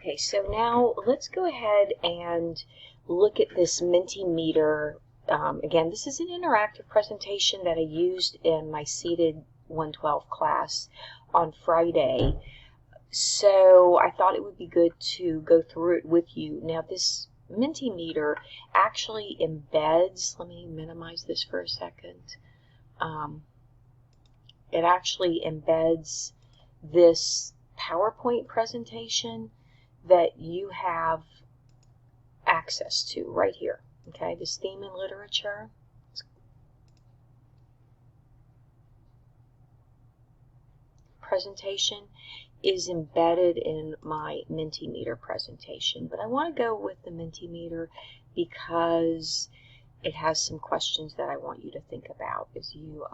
Okay, so now let's go ahead and look at this Mentimeter. Again, this is an interactive presentation that I used in my Seated 112 class on Friday. So I thought it would be good to go through it with you. Now this Mentimeter actually embeds, let me minimize this for a second. It actually embeds this PowerPoint presentation that you have access to right here. Okay, this theme in literature. Presentation is embedded in my Mentimeter presentation, but I want to go with the Mentimeter because it has some questions that I want you to think about as you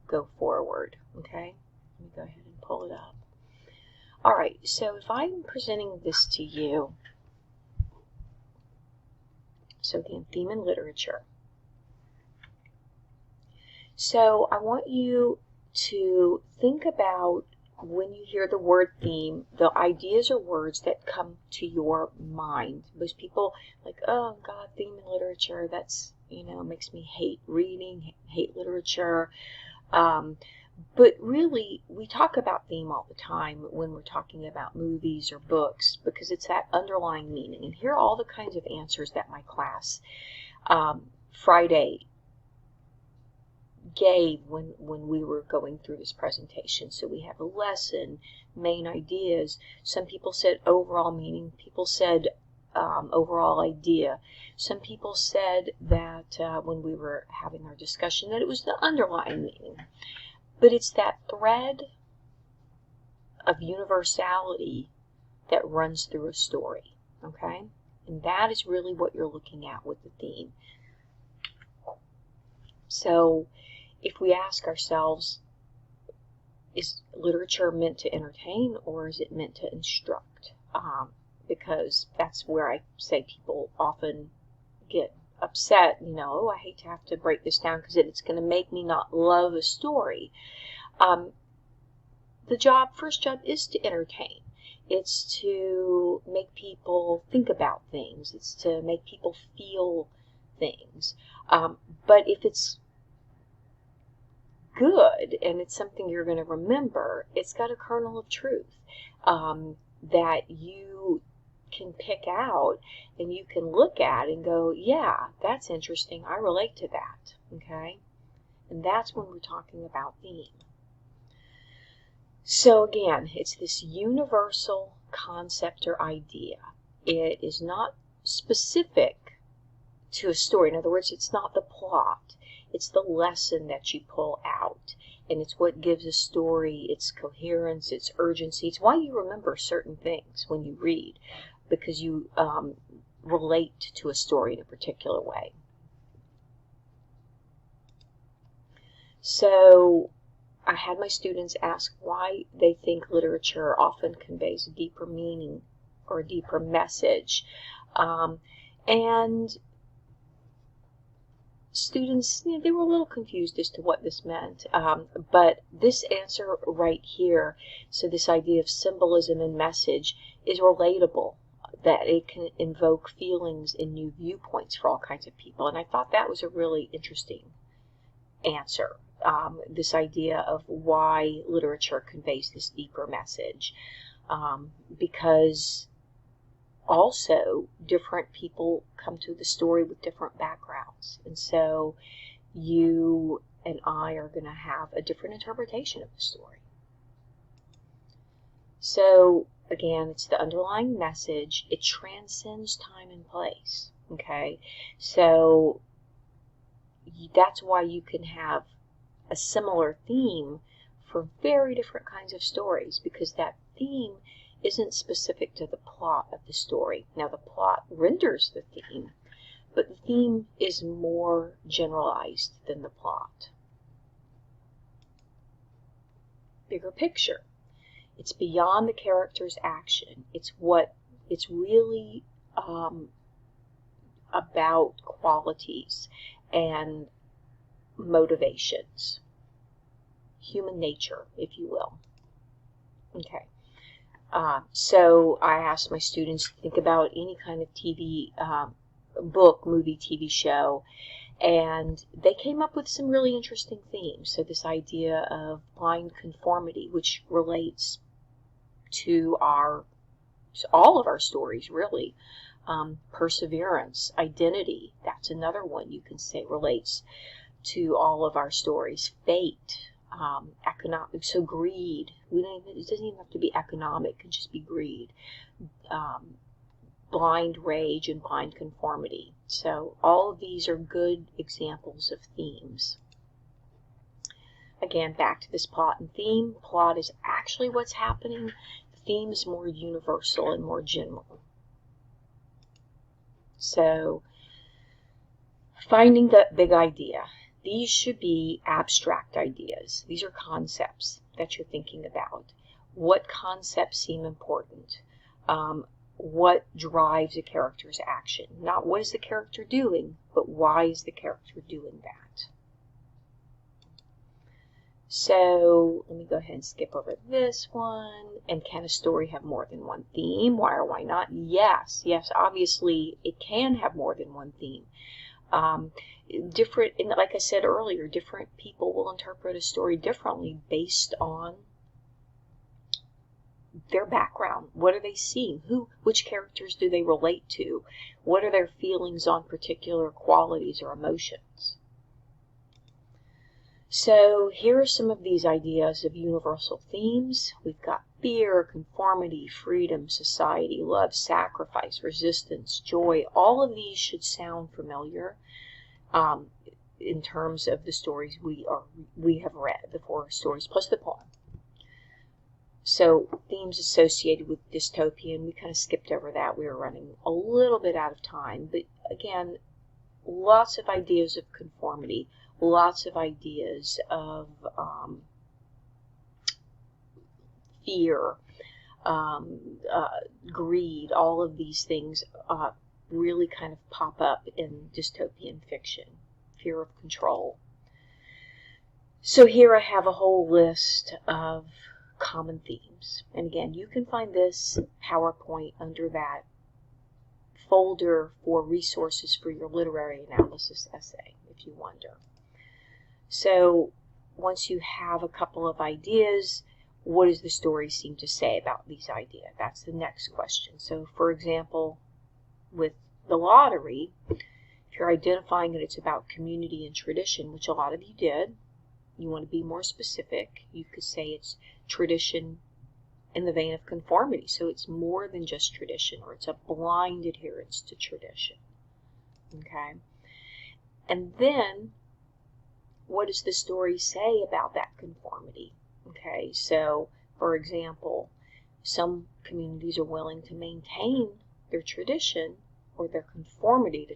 go forward. Okay, let me go ahead and pull it up. All right, so if I'm presenting this to you, so again, theme in literature. So I want you to think about when you hear the word theme, the ideas or words that come to your mind. Most people like, oh God, theme in literature, that's, makes me hate reading, hate literature. But really, we talk about theme all the time when we're talking about movies or books because it's that underlying meaning. And here are all the kinds of answers that my class Friday gave when we were going through this presentation. So we have a lesson, main ideas. Some people said overall meaning. People said overall idea. Some people said that when we were having our discussion that it was the underlying meaning. But it's that thread of universality that runs through a story, okay? And that is really what you're looking at with the theme. So if we ask ourselves, is literature meant to entertain or is it meant to instruct? Because that's where I say people often get upset, oh, I hate to have to break this down because it's going to make me not love a story. The first job is to entertain. It's to make people think about things. It's to make people feel things. But if it's good and it's something you're going to remember, it's got a kernel of truth that you can pick out and you can look at and go, yeah, that's interesting. I relate to that. Okay? And that's when we're talking about theme. So again, it's this universal concept or idea. It is not specific to a story. In other words, it's not the plot. It's the lesson that you pull out. And it's what gives a story its coherence, its urgency. It's why you remember certain things when you read, because you relate to a story in a particular way. So I had my students ask why they think literature often conveys a deeper meaning or a deeper message. And students, they were a little confused as to what this meant. But this answer right here, so this idea of symbolism and message, is relatable, that it can invoke feelings and new viewpoints for all kinds of people. And I thought that was a really interesting answer, this idea of why literature conveys this deeper message. Because also different people come to the story with different backgrounds. And so you and I are going to have a different interpretation of the story. So again, it's the underlying message. It transcends time and place. Okay? So that's why you can have a similar theme for very different kinds of stories, because that theme isn't specific to the plot of the story. Now, the plot renders the theme, but the theme is more generalized than the plot. Bigger picture. It's beyond the character's action. It's really about qualities and motivations. Human nature, if you will. Okay. So I asked my students to think about any kind of TV, book, movie, TV show, and they came up with some really interesting themes. So this idea of blind conformity, which relates to all of our stories, really. Perseverance, identity, that's another one you can say relates to all of our stories. Fate, economic, so greed. It doesn't even have to be economic, it can just be greed. Blind rage and blind conformity. So all of these are good examples of themes. Again, back to this plot and theme. Plot is actually what's happening. The theme is more universal and more general. So, finding the big idea. These should be abstract ideas. These are concepts that you're thinking about. What concepts seem important? What drives a character's action? Not what is the character doing, but why is the character doing that? So let me go ahead and skip over this one. And can a story have more than one theme? Why or why not? Yes, obviously it can have more than one theme. Different, and like I said earlier, different people will interpret a story differently based on their background. What are they seeing? Which characters do they relate to? What are their feelings on particular qualities or emotions? So here are some of these ideas of universal themes. We've got fear, conformity, freedom, society, love, sacrifice, resistance, joy. All of these should sound familiar in terms of the stories we have read, the 4 stories plus the poem. So themes associated with dystopian, we kind of skipped over that. We were running a little bit out of time, but again, lots of ideas of conformity. Lots of ideas of fear, greed, all of these things really kind of pop up in dystopian fiction. Fear of control. So here I have a whole list of common themes. And again, you can find this PowerPoint under that folder for resources for your literary analysis essay, if you wonder. So once you have a couple of ideas, what does the story seem to say about these ideas? That's the next question. So for example, with the lottery, if you're identifying that it's about community and tradition, which a lot of you did, you want to be more specific. You could say it's tradition in the vein of conformity. So it's more than just tradition, or it's a blind adherence to tradition. Okay? And then what does the story say about that conformity? Okay, so for example, some communities are willing to maintain their tradition or their conformity to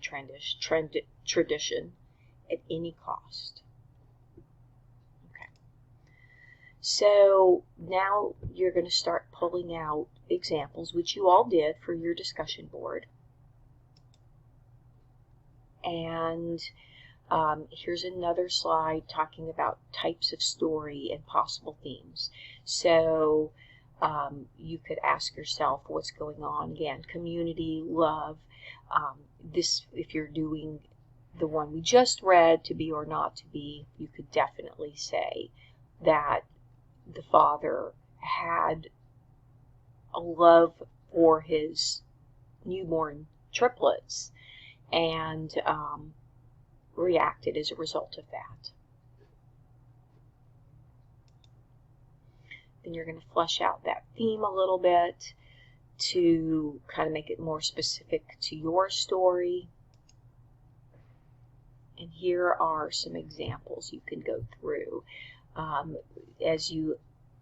tradition at any cost. Okay, so now you're going to start pulling out examples, which you all did for your discussion board. And here's another slide talking about types of story and possible themes. So you could ask yourself what's going on. Again, community, love. This, if you're doing the one we just read, To Be or Not to Be, you could definitely say that the father had a love for his newborn triplets and reacted as a result of that. Then you're going to flesh out that theme a little bit to kind of make it more specific to your story. And here are some examples you can go through as you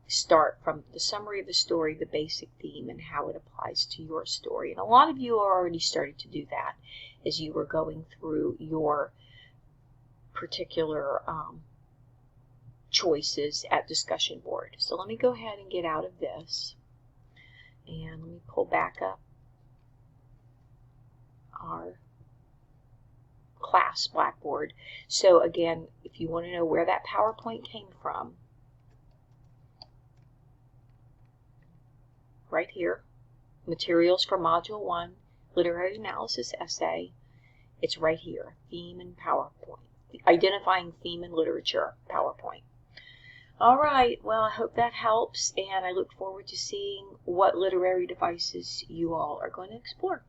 start from the summary of the story, the basic theme, and how it applies to your story. And a lot of you are already started to do that as you were going through your particular choices at discussion board. So let me go ahead and get out of this, and let me pull back up our class Blackboard. So again, if you want to know where that PowerPoint came from, right here. Materials for Module 1, Literary Analysis Essay. It's right here, Theme and PowerPoint. Identifying Theme in Literature, PowerPoint. All right, well, I hope that helps, and I look forward to seeing what literary devices you all are going to explore.